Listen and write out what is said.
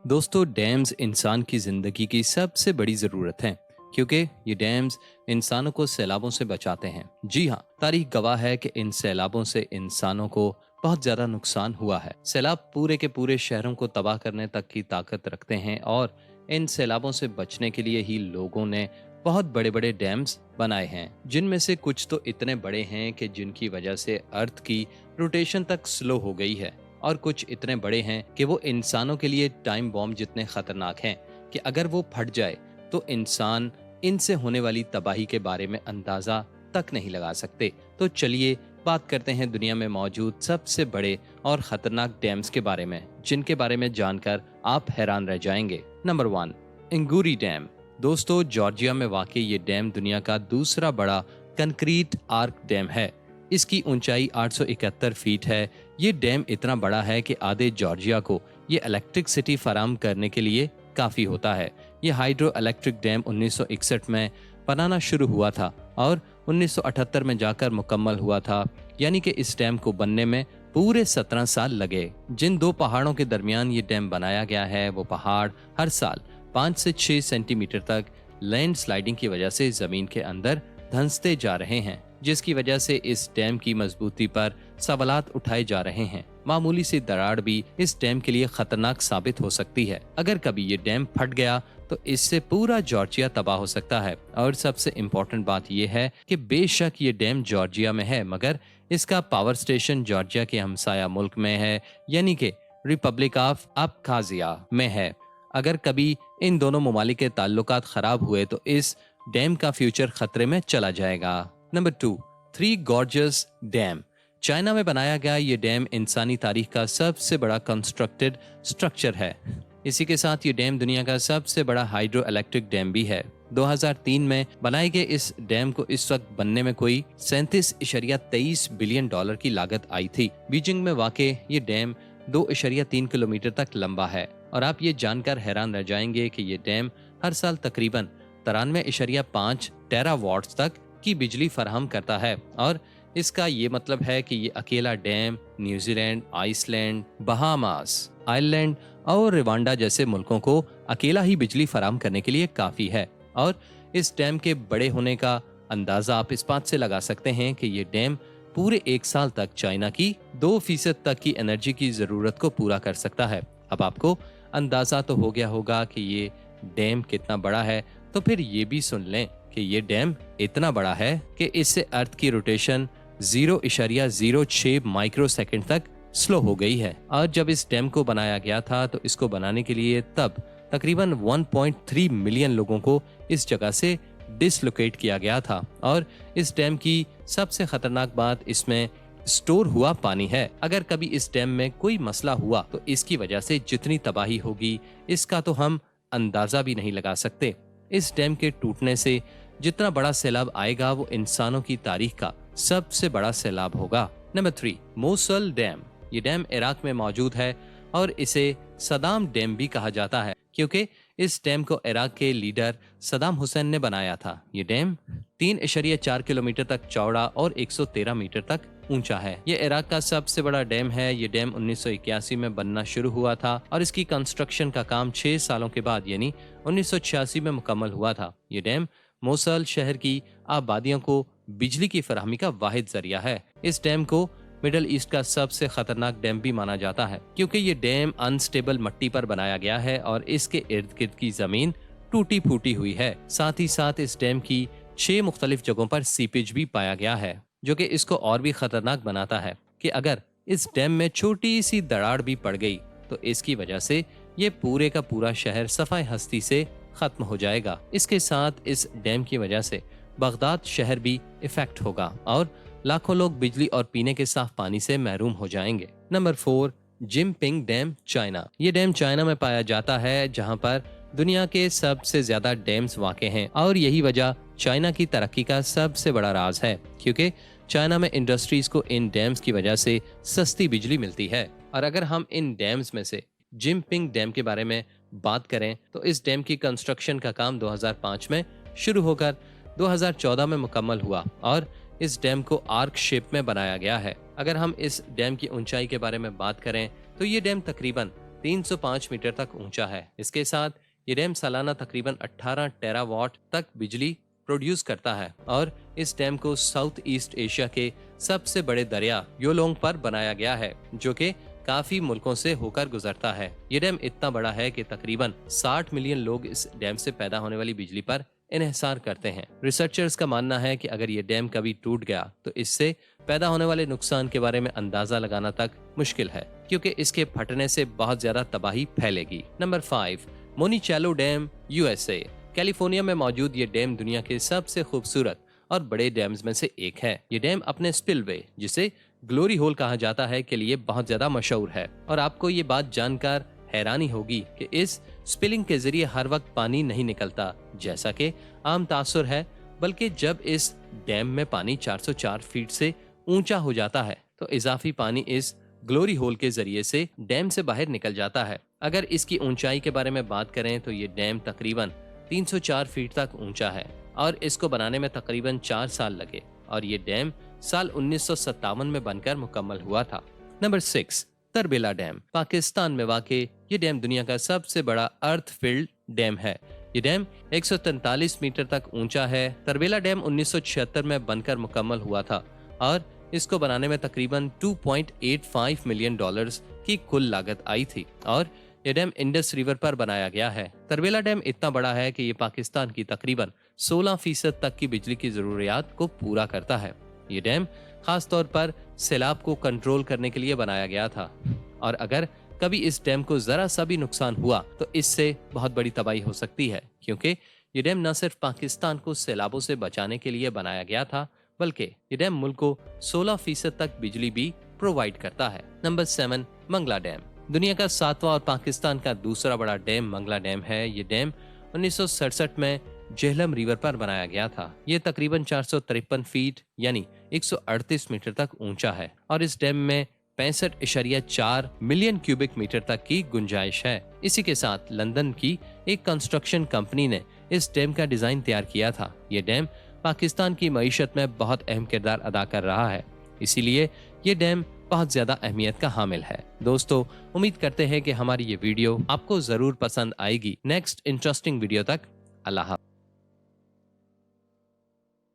दोस्तों, डैम्स इंसान की ज़िंदगी की सबसे बड़ी ज़रूरत है क्योंकि ये डैम्स इंसानों को सैलाबों से बचाते हैं। जी हाँ, तारीख गवाह है कि इन सैलाबों से इंसानों को बहुत ज़्यादा नुकसान हुआ है। सैलाब पूरे के पूरे शहरों को तबाह करने तक की ताकत रखते हैं और इन सैलाबों से बचने के लिए ही लोगों ने बहुत बड़े बड़े डैम्स बनाए हैं, जिनमें से कुछ तो इतने बड़े हैं कि जिनकी वजह से अर्थ की रोटेशन तक स्लो हो गई है, और कुछ इतने बड़े हैं कि वो इंसानों के लिए टाइम बॉम्ब जितने खतरनाक हैं कि अगर वो फट जाए तो इंसान इनसे होने वाली तबाही के बारे में अंदाजा तक नहीं लगा सकते। तो चलिए बात करते हैं दुनिया में मौजूद सबसे बड़े और खतरनाक डैम्स के बारे में, जिनके बारे में जानकर आप हैरान रह जाएंगे। Number 1, Enguri dam. दोस्तों, जॉर्जिया में वाक़ई ये डैम दुनिया का दूसरा बड़ा कंक्रीट आर्क डैम है। इसकी ऊंचाई 871 फीट है। ये डैम इतना बड़ा है कि आधे जॉर्जिया को ये इलेक्ट्रिसिटी फराहम करने के लिए काफ़ी होता है। ये हाइड्रो इलेक्ट्रिक डैम 1961 में बनाना शुरू हुआ था और 1978 में जाकर मुकम्मल हुआ था, यानी कि इस डैम को बनने में पूरे 17 साल लगे। जिन दो पहाड़ों के दरमियान ये डैम बनाया गया है, वो पहाड़ हर साल 5 से 6 सेंटीमीटर तक लैंड स्लाइडिंग की वजह से ज़मीन के अंदर धंसते जा रहे हैं, जिसकी वजह से इस डैम की मजबूती पर सवालात उठाए जा रहे हैं। मामूली सी दरार भी इस डैम के लिए खतरनाक साबित हो सकती है। अगर कभी ये डैम फट गया तो इससे पूरा जॉर्जिया तबाह हो सकता है। और सबसे इम्पोर्टेंट बात यह है कि बेशक ये डैम जॉर्जिया में है, मगर इसका पावर स्टेशन जॉर्जिया के हमसाया मुल्क में है, यानी कि रिपब्लिक ऑफ अबखाजिया में है। अगर कभी इन दोनों ममालिक के ताल्लुकात खराब हुए तो इस डैम का फ्यूचर खतरे में चला जाएगा। Number 2, three gorgeous dam. China में बनाया गया ये डैम इंसानी तारीख का सबसे बड़ा कंस्ट्रक्टेड स्ट्रक्चर है। इसी के साथ ये डैम दुनिया का सबसे बड़ा हाइड्रो इलेक्ट्रिक डैम भी है। 2003 में बनाए गए इस डैम को इस वक्त बनने में कोई 37.23 बिलियन डॉलर की लागत आई थी। बीजिंग में वाक़ई ये डैम 2.3 किलोमीटर तक लंबा है और आप ये जानकर हैरान रह जाएंगे कि ये डैम हर साल तकरीबन 93.5 टेरावाट्स तक की बिजली फराहम करता है। और इसका ये मतलब है कि ये अकेला dam New Zealand, Iceland, Bahamas, Ireland और रवांडा जैसे मुल्कों को अकेला ही बिजली फराहम करने के लिए काफी है। और इस डैम के बड़े होने का अंदाजा आप इस बात से लगा सकते हैं कि ये डैम पूरे 1 साल तक चाइना की 2% तक की एनर्जी की जरूरत को पूरा कर सकता है। अब आपको अंदाजा तो हो गया होगा कि ये डैम कितना बड़ा है, तो फिर ये भी सुन लें कि ये डैम इतना बड़ा है कि इससे अर्थ की रोटेशन 0.06 माइक्रो सेकेंड तक स्लो हो गई है। और जब इस डैम को बनाया गया था तो इसको बनाने के लिए तब तकरीबन 1.3 मिलियन लोगों को इस जगह से डिसलोकेट किया गया था। और इस डैम की सबसे खतरनाक बात इसमें स्टोर हुआ पानी है। अगर कभी इस डैम में कोई मसला हुआ तो इसकी वजह से जितनी तबाही होगी इसका तो हम अंदाजा भी नहीं लगा सकते। इस डैम के टूटने से जितना बड़ा सैलाब आएगा वो इंसानों की तारीख का सबसे बड़ा सैलाब होगा। Number 3, Mosul dam. ये डैम इराक में मौजूद है और इसे सदाम डैम भी कहा जाता है क्योंकि इस डैम को इराक के लीडर सदाम हुसैन ने बनाया था। ये डैम 3.4 किलोमीटर तक चौड़ा और 113 मीटर तक ऊंचा है। ये इराक का सबसे बड़ा डैम है। ये डैम 1981 में बनना शुरू हुआ था और इसकी कंस्ट्रक्शन का काम 6 सालों के बाद यानी 1986 में मुकम्मल हुआ था। ये डैम मोसल शहर की आबादियों को बिजली की फराहमी का वाहिद जरिया है। इस डैम को मिडल ईस्ट का सबसे खतरनाक डैम भी माना जाता है क्योंकि ये डैम अनस्टेबल मिट्टी पर बनाया गया है और इसके इर्द गिर्द की जमीन टूटी फूटी हुई है। साथ ही साथ इस डैम की 6 मुख्तलिफ जगहों पर सीपेज भी पाया गया है, जो कि इसको और भी खतरनाक बनाता है कि अगर इस डैम में छोटी सी दरार भी पड़ गई तो इसकी वजह से ये पूरे का पूरा शहर सफाई हस्ती से खत्म हो जाएगा। इसके साथ इस डैम की वजह से बगदाद शहर भी इफेक्ट होगा और लाखों लोग बिजली और पीने के साफ पानी से महरूम हो जाएंगे। Number 4, Jinping dam, China. ये डैम चाइना में पाया जाता है जहां पर दुनिया के सबसे ज्यादा डैम्स वाक़े हैं और यही वजह चाइना की तरक्की का सबसे बड़ा राज है क्योंकि चाइना में इंडस्ट्रीज को इन डैम्स की वजह से सस्ती बिजली मिलती है। और अगर हम इन डैम्स में से जिनपिंग डैम के बारे में बात करें तो इस डैम की कंस्ट्रक्शन का काम 2005 में शुरू होकर 2014 में मुकम्मल हुआ और इस डैम को आर्क शेप में बनाया गया है। अगर हम इस डैम की ऊंचाई के बारे में बात करें तो ये डैम तकरीबन 305 मीटर तक ऊंचा है। इसके साथ ये डैम सालाना तकरीबन 18 टेरावाट तक बिजली प्रोड्यूस करता है और इस डैम को साउथ ईस्ट एशिया के सबसे बड़े दरिया योलोंग पर बनाया गया है, जो कि काफी मुल्कों से होकर गुजरता है। ये डैम इतना बड़ा है कि तकरीबन 60 मिलियन लोग इस डैम से पैदा होने वाली बिजली पर इन्हिसार करते हैं। रिसर्चर्स का मानना है कि अगर ये डैम कभी टूट गया तो इससे पैदा होने वाले नुकसान के बारे में अंदाजा लगाना तक मुश्किल है, क्योंकि इसके फटने से बहुत ज्यादा तबाही फैलेगी। Number 5, Monticello dam, USA. California में मौजूद ये डैम दुनिया के सबसे खूबसूरत और बड़े डैम्स में से एक है। ये डैम अपने स्पिलवे, जिसे ग्लोरी होल कहा जाता है, के लिए बहुत ज्यादा मशहूर है। और आपको ये बात जानकर हैरानी होगी कि इस स्पिलिंग के जरिए हर वक्त पानी नहीं निकलता जैसा कि आम तासुर है, बल्कि जब इस डैम में पानी 404 फीट से ऊंचा हो जाता है तो इजाफी पानी इस ग्लोरी होल के जरिए से डैम से बाहर निकल जाता है। अगर इसकी ऊंचाई के बारे में बात करें तो ये डैम तकरीबन 304 फीट तक ऊंचा है और इसको बनाने में तकरीबन 4 साल लगे और ये डैम साल 1957 में बनकर मुकम्मल हुआ था। Number 6, Tarbela dam. पाकिस्तान में वाक़ ये डैम दुनिया का सबसे बड़ा अर्थ फिल्ड डैम है। ये डैम 143 मीटर तक ऊंचा है। तरबेला डैम 1976 में बनकर मुकम्मल हुआ था और इसको बनाने में तकरीबन $2.85 मिलियन की कुल लागत आई थी और ये डैम इंडस रिवर पर बनाया गया है। तरबेला डैम इतना बड़ा है कि ये पाकिस्तान की तकरीबन 16% तक की बिजली की जरूरियात को पूरा करता है। ये डैम खास तौर पर सैलाब को कंट्रोल करने के लिए बनाया गया था और अगर कभी इस डैम को जरा सा भी नुकसान हुआ तो इससे बहुत बड़ी तबाही हो सकती है, क्योंकि ये डैम न सिर्फ पाकिस्तान को सैलाबों से बचाने के लिए बनाया गया था, बल्कि ये डैम मुल्क को 16% तक बिजली भी प्रोवाइड करता है। Number 7, Mangla dam. दुनिया का 7वां और पाकिस्तान का दूसरा बड़ा डैम मंगला डैम है। ये डैम 1967 में झेलम रिवर पर बनाया गया था। ये तकरीबन 453 फीट यानी 138 मीटर तक ऊंचा है और इस डैम में 65.4 मिलियन क्यूबिक मीटर तक की गुंजाइश है। इसी के साथ लंदन की एक कंस्ट्रक्शन कंपनी ने इस डैम का डिजाइन तैयार किया था। ये डैम पाकिस्तान की मईशत में बहुत अहम किरदार अदा कर रहा है, इसीलिए ये डैम बहुत ज्यादा अहमियत का हामिल है। दोस्तों, उम्मीद करते हैं कि हमारी ये वीडियो आपको जरूर पसंद आएगी। नेक्स्ट इंटरेस्टिंग वीडियो तक अल्लाह।